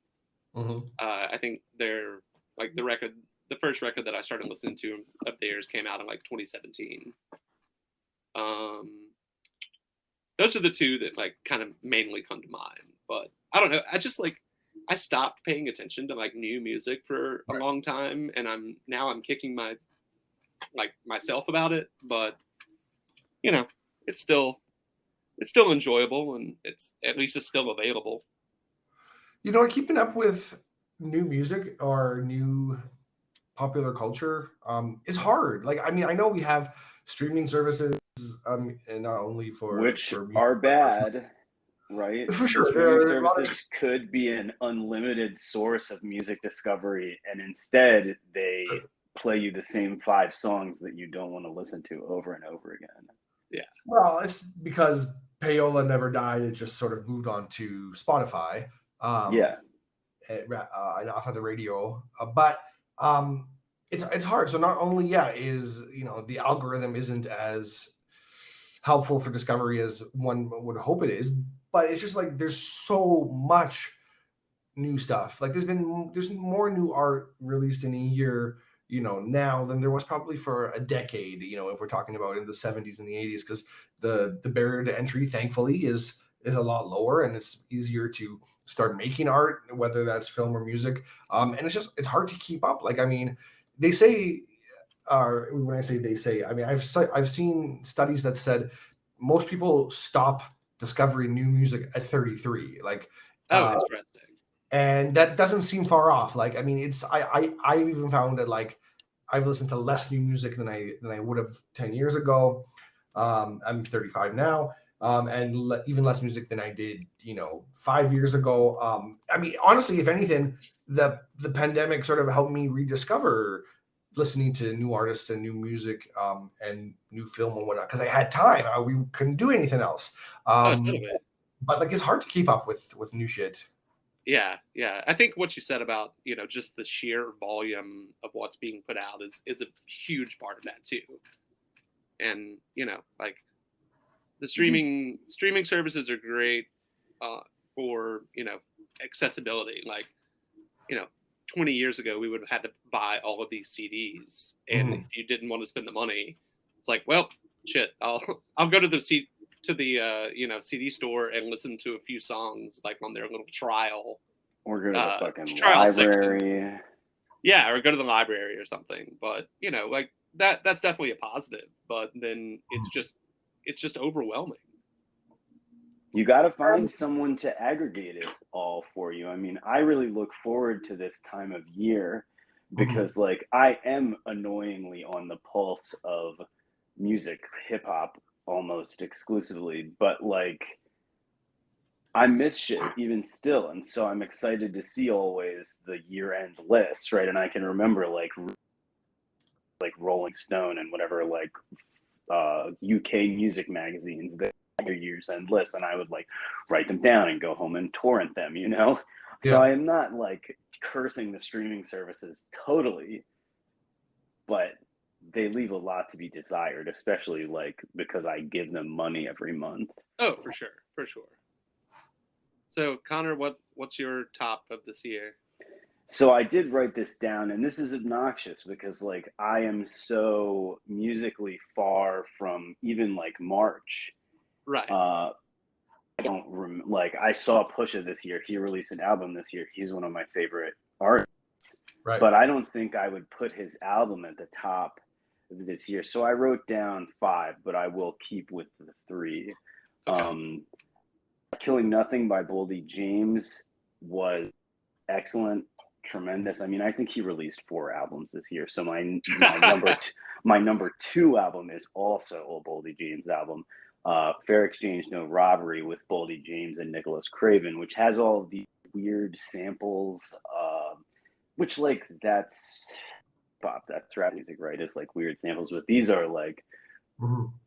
I think they're like the first record that I started listening to of theirs came out in like 2017. Those are the 2 that like kind of mainly come to mind, but I don't know. I stopped paying attention to like new music for a long time, and I'm kicking myself about it, but it's still enjoyable, and it's still available. Keeping up with new music or new popular culture is hard. Like, I mean, I know we have streaming services, and not only for are bad, right? For sure. Streaming services could be an unlimited source of music discovery, and instead they play you the same 5 songs that you don't want to listen to over and over again. Yeah. Well, it's because payola never died. It just sort of moved on to Spotify. And off of the radio. But it's hard. So not only, is, the algorithm isn't as helpful for discovery as one would hope it is, but it's just like there's so much new stuff. Like there's more new art released in a year, now than there was probably for a decade, if we're talking about in the 70s and the 80s, because the barrier to entry, thankfully, is a lot lower, and it's easier to start making art, whether that's film or music. And it's hard to keep up. Like, I mean, they say, when I say they say, I mean, I've seen studies that said most people stop discovering new music at 33. Like, interesting. And that doesn't seem far off. Like, I mean, I even found that like I've listened to less new music than I would have 10 years ago. I'm 35 now, and even less music than I did, 5 years ago. I mean, honestly, if anything, the pandemic sort of helped me rediscover listening to new artists and new music, and new film and whatnot, because I had time. We couldn't do anything else. Oh, totally. But like, it's hard to keep up with new shit. Yeah. I think what you said about, just the sheer volume of what's being put out is a huge part of that too. And, like the streaming services are great for, accessibility. Like, 20 years ago, we would have had to buy all of these CDs. And if you didn't want to spend the money, it's like, well, shit, I'll go to the CD store and listen to a few songs like on their little trial. Or go to the fucking trial library. section. Yeah, or go to the library or something. But like that's definitely a positive. But then it's just overwhelming. You got to find someone to aggregate it all for you. I mean, I really look forward to this time of year because like I am annoyingly on the pulse of music, hip hop almost exclusively, but like I miss shit even still. And so I'm excited to see always the year-end lists, right? And I can remember like Rolling Stone and whatever, like UK music magazines that had their year's end lists, and I would like write them down and go home and torrent them, Yeah. So I am not like cursing the streaming services totally, but they leave a lot to be desired, especially like because I give them money every month. Oh, for sure. So, Connor, what's your top of this year? So I did write this down, and this is obnoxious because like I am so musically far from even like March. Right. I don't like I saw Pusha this year. He released an album this year. He's one of my favorite artists. Right. But I don't think I would put his album at the top of this year. So I wrote down 5, but I will keep with the 3. Okay. Killing Nothing by Boldy James was excellent, tremendous. I mean, I think he released 4 albums this year. So my number 2 album is also a Boldy James album. Fair Exchange No Robbery with Boldy James and Nicholas Craven, which has all of these weird samples, which like that's pop, that's rap music, right? It's like weird samples, but these are like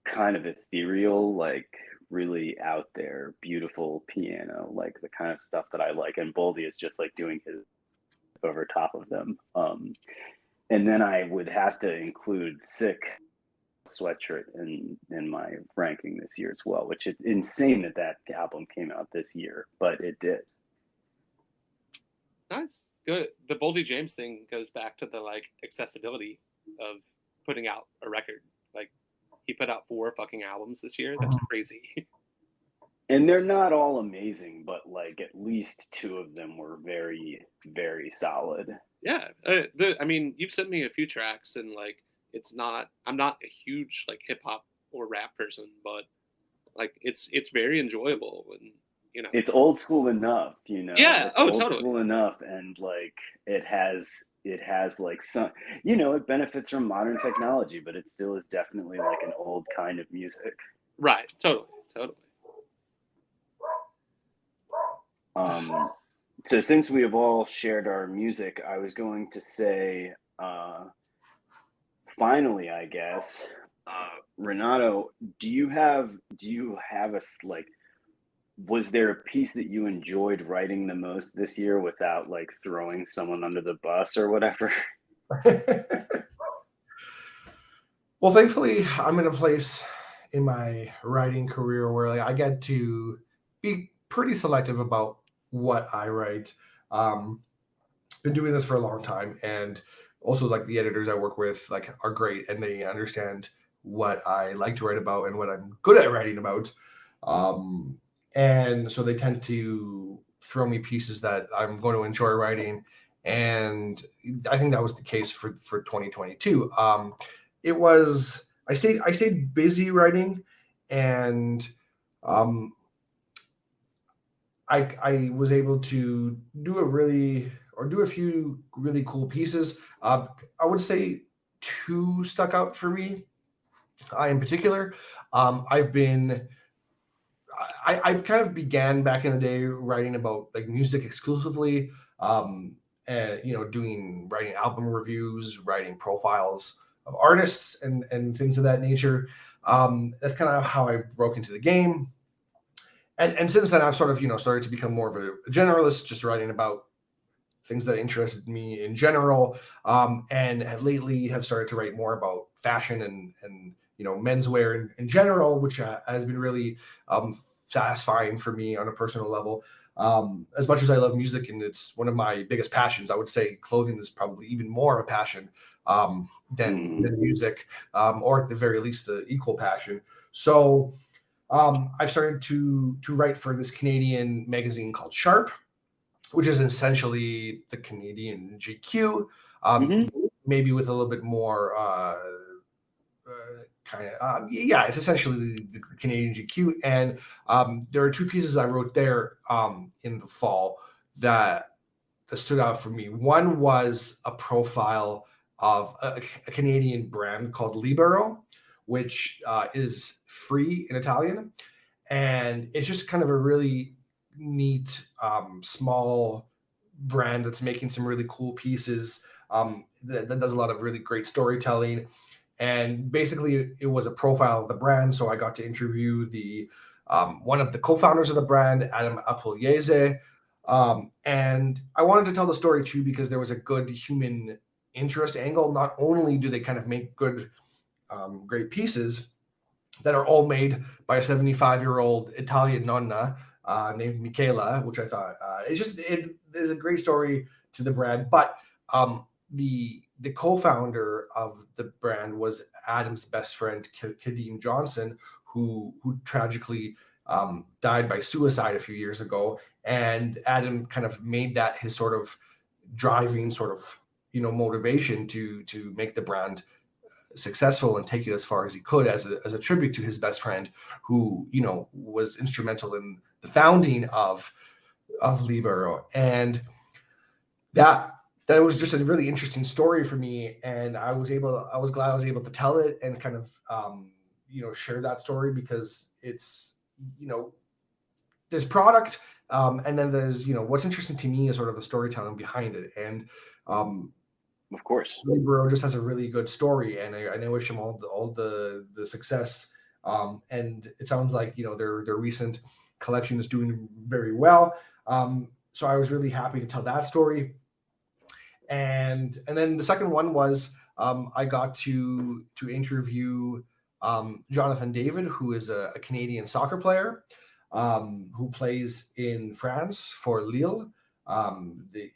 kind of ethereal, like really out there, beautiful piano, like the kind of stuff that I like. And Boldy is just like doing his over top of them. And then I would have to include Sick Sweatshirt in my ranking this year as well, which is insane that album came out this year, but it did. Nice. Good. The Boldy James thing goes back to the like accessibility of putting out a record. Like he put out 4 fucking albums this year. That's crazy. And they're not all amazing, but like at least 2 of them were very, very solid. Yeah. I mean, you've sent me a few tracks, and like I'm not a huge like hip hop or rap person, but like it's very enjoyable, and it's old school enough, Yeah. It's old totally school enough, and like it has like some, it benefits from modern technology, but it still is definitely like an old kind of music. Right. Totally. So since we have all shared our music, I was going to say, finally, I guess, Renato, do you have a like, was there a piece that you enjoyed writing the most this year without like throwing someone under the bus or whatever? Well, thankfully, I'm in a place in my writing career where like I get to be pretty selective about what I write. Been doing this for a long time, and also like the editors I work with like are great, and they understand what I like to write about and what I'm good at writing about. And so they tend to throw me pieces that I'm going to enjoy writing, and I think that was the case for 2022. It was I stayed busy writing, and I was able to do a few really cool pieces. I would say 2 stuck out for me. in particular, I've been. I kind of began back in the day writing about like music exclusively, and writing album reviews, writing profiles of artists, and things of that nature. That's kind of how I broke into the game, and since then I've sort of started to become more of a generalist, just writing about things that interested me in general, and lately have started to write more about fashion and menswear in general, which has been really satisfying for me on a personal level. As much as I love music and it's one of my biggest passions, I would say clothing is probably even more a passion than music, or at the very least, an equal passion. So I've started to write for this Canadian magazine called Sharp, which is essentially the Canadian GQ, maybe with a little bit more it's essentially the Canadian GQ. And there are two pieces I wrote there in the fall that stood out for me. One was a profile of a Canadian brand called Libero, which is free in Italian. And it's just kind of a really neat, small brand that's making some really cool pieces, that does a lot of really great storytelling. And basically, it was a profile of the brand. So I got to interview the one of the co-founders of the brand, Adam Apugliese. And I wanted to tell the story too because there was a good human interest angle. Not only do they kind of make good, great pieces that are all made by a 75-year-old Italian nonna named Michela, which I thought it is a great story to the brand. But the co-founder of the brand was Adam's best friend, Kadeem Johnson, who tragically died by suicide a few years ago. And Adam kind of made that his sort of driving sort of motivation to make the brand successful and take it as far as he could as a tribute to his best friend, who was instrumental in the founding of Libero. And that was just a really interesting story for me, and I was glad I was able to tell it and kind of share that story, because it's there's product, and then there's what's interesting to me is sort of the storytelling behind it. And of course, Libero just has a really good story, and I wish him all the success. And it sounds like their recent collection is doing very well. So I was really happy to tell that story. And then the second one was I got to interview Jonathan David, who is a Canadian soccer player who plays in France for Lille,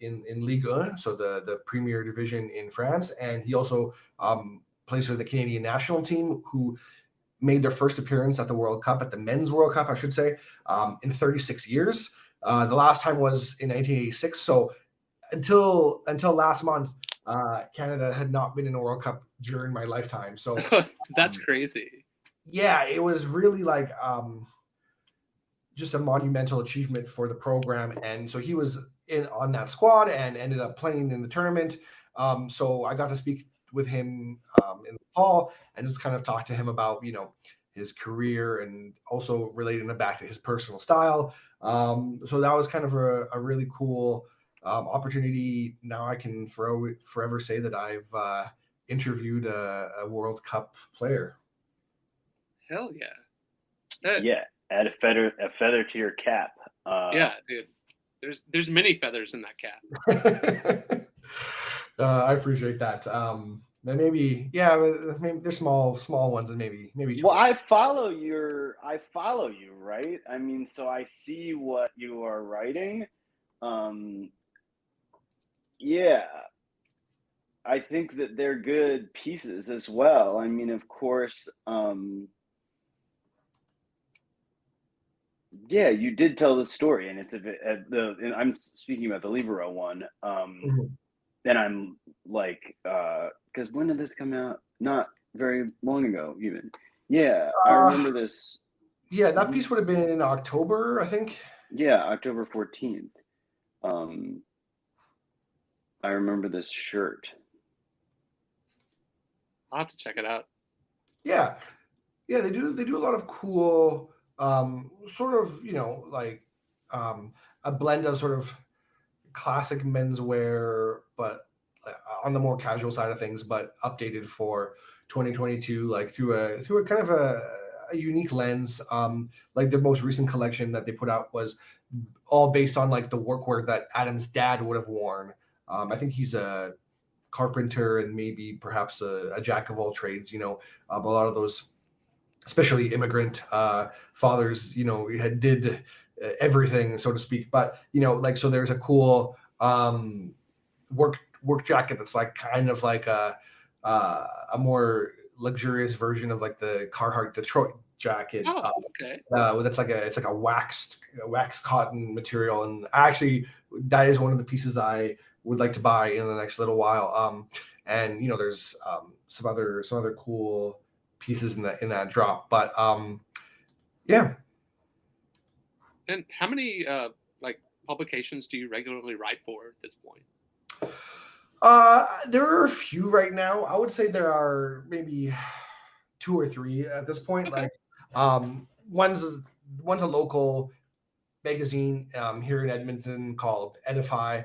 in Ligue 1, so the premier division in France. And he also plays for the Canadian national team, who made their first appearance at the World Cup, at the Men's World Cup, I should say, in 36 years. The last time was in 1986. So until last month, Canada had not been in a World Cup during my lifetime. So that's crazy. Yeah, it was really like just a monumental achievement for the program. And so he was on that squad and ended up playing in the tournament. So I got to speak with him in the fall and just kind of talk to him about his career and also relating it back to his personal style. So that was kind of a really cool opportunity. Now I can forever say that I've interviewed a World Cup player. Hell yeah! Yeah, add a feather to your cap. Yeah, dude. There's many feathers in that cap. I appreciate that. Maybe there's small ones, and maybe. Well, I follow you, right? I mean, so I see what you are writing. Yeah, I think that they're good pieces as well. I mean, of course, yeah, you did tell the story, and it's and I'm speaking about the Libero one. And I'm like, because when did this come out? Not very long ago, even. Yeah, I remember this. Yeah, that piece would have been in October, I think. Yeah, October 14th. I remember this shirt. I'll have to check it out. Yeah, yeah, they do a lot of cool, sort of, like, a blend of sort of classic menswear, but on the more casual side of things, but updated for 2022, like through a kind of a unique lens. Like the most recent collection that they put out was all based on like the workwear that Adam's dad would have worn. I think he's a carpenter and maybe perhaps a jack of all trades. A lot of those, especially immigrant fathers, did everything, so to speak. But like, so there's a cool work jacket that's like kind of like a more luxurious version of like the Carhartt Detroit jacket. Oh, okay. That's like it's like a waxed cotton material, and actually that is one of the pieces I would like to buy in the next little while. And there's some other cool pieces in that drop, but yeah. And how many like publications do you regularly write for at this point? There are a few right now. I would say there are maybe 2 or 3 at this point. Okay. Like, one's a local magazine here in Edmonton called Edify,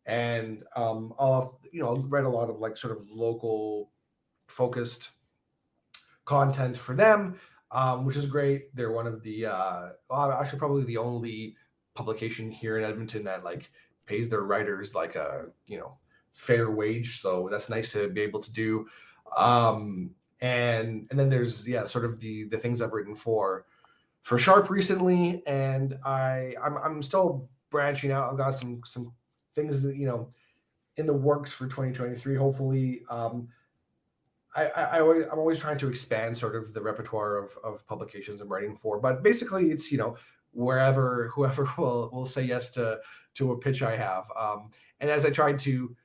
and I'll write a lot of like sort of local focused content for them, which is great. They're one of the actually probably the only publication here in Edmonton that like pays their writers like a fair wage, so that's nice to be able to do. And then there's sort of the things I've written for Sharp recently, and I'm still branching out. I've got some things that in the works for 2023. Hopefully, I'm always trying to expand sort of the repertoire of publications I'm writing for. But basically, it's whoever will say yes to a pitch I have. And as I try to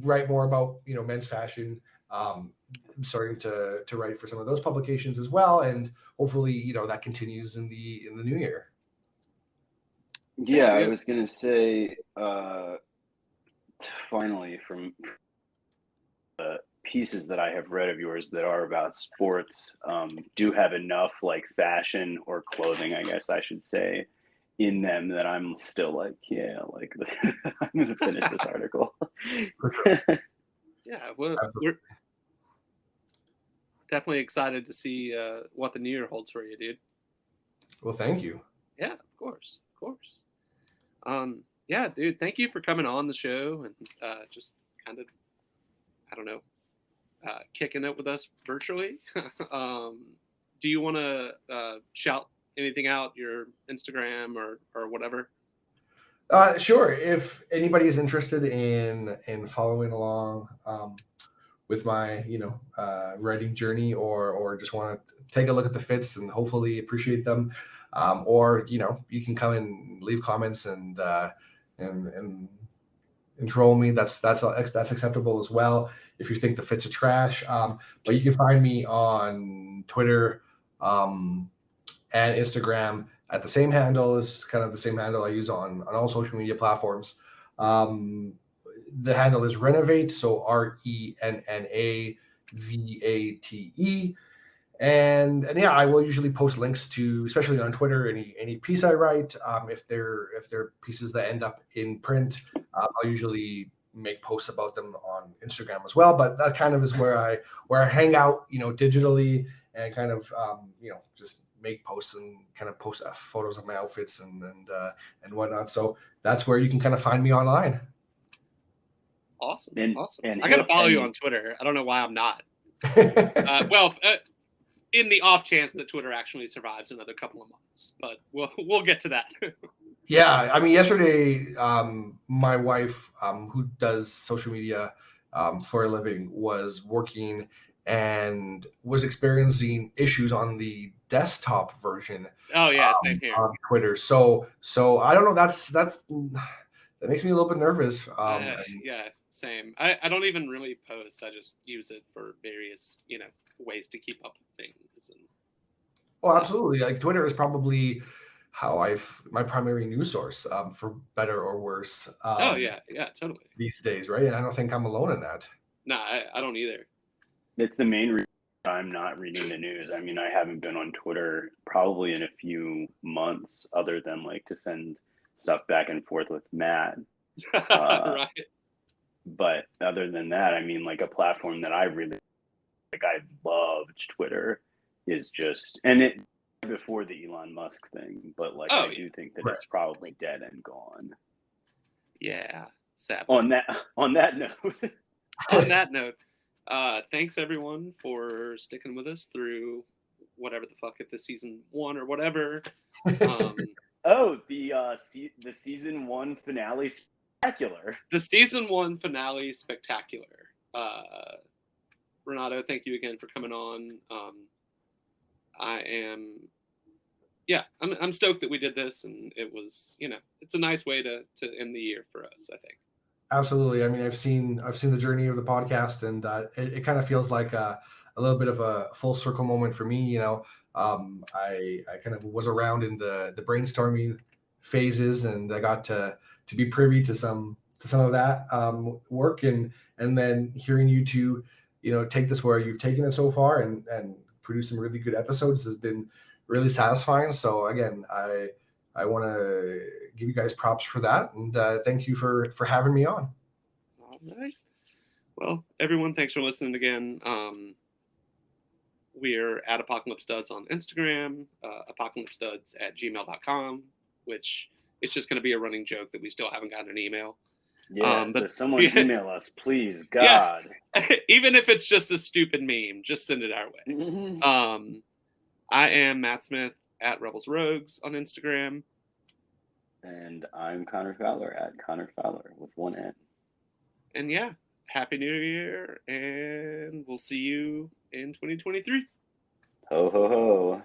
write more about men's fashion, I'm starting to write for some of those publications as well, and hopefully that continues in the new year. Yeah, I was gonna say, finally, from the pieces that I have read of yours that are about sports, do have enough like fashion or clothing, I guess I should say, in them that I'm still like, yeah, like I'm gonna finish this article. Yeah, well, we're definitely excited to see what the new year holds for you, dude. Well, thank you. Yeah, of course. Yeah, dude, thank you for coming on the show and just kind of, I don't know, kicking it with us virtually. Do you want to shout anything out, your Instagram or whatever? Sure. If anybody is interested in following along with my writing journey, or just want to take a look at the fits and hopefully appreciate them, or you can come and leave comments and troll me. That's acceptable as well if you think the fits are trash. But you can find me on Twitter and Instagram at the same handle, is kind of the same handle I use on all social media platforms. The handle is Renovate, so RENNAVATE. And yeah, I will usually post links to, especially on Twitter, any piece I write. If they're pieces that end up in print, I'll usually make posts about them on Instagram as well. But that kind of is where I hang out, digitally, and kind of just make posts and kind of post photos of my outfits and whatnot. So that's where you can kind of find me online. Awesome. And I gotta follow you on Twitter. I don't know why I'm not. In the off chance that Twitter actually survives another couple of months, but we'll get to that. Yeah, I mean, yesterday, my wife, who does social media for a living, was working and was experiencing issues on the desktop version. Oh yeah, same here. On Twitter. So I don't know. That makes me a little bit nervous. Yeah, same. I don't even really post. I just use it for various ways to keep up with things. And well, absolutely. Like Twitter is probably how my primary news source, for better or worse. Oh yeah, totally. These days, right? And I don't think I'm alone in that. No, I don't either. It's the main reason I'm not reading the news. I mean, I haven't been on Twitter probably in a few months, other than like to send stuff back and forth with Matt. Right. But other than that, I mean, like a platform that I really like, I loved Twitter is just, and it before the Elon Musk thing, but like I do think that it's probably dead and gone. Yeah, sadly. On that note. On that note, thanks everyone for sticking with us through whatever the fuck, if the season 1 or whatever. Oh, the season 1 finale spectacular. The season 1 finale spectacular. Renato, thank you again for coming on. I'm stoked that we did this, and it was, it's a nice way to end the year for us, I think. Absolutely. I mean, I've seen the journey of the podcast, and it kind of feels like a little bit of a full circle moment for me. I kind of was around in the brainstorming phases, and I got to be privy to some of that work, and then hearing you two, take this where you've taken it so far and produce some really good episodes has been really satisfying. So again, I want to give you guys props for that, and thank you for having me on. All right. Well, everyone, thanks for listening again. We're at Apocalypse Duds on Instagram, apocalypseduds@gmail.com, which is just going to be a running joke that we still haven't gotten an email. Yeah, so someone email us, please, God. Yeah. Even if it's just a stupid meme, just send it our way. Mm-hmm. I am Matt Smith at Rebels Rogues on Instagram. And I'm Connor Fowler at Connor Fowler with 1 N. And yeah, Happy New Year, and we'll see you in 2023. Ho, ho, ho.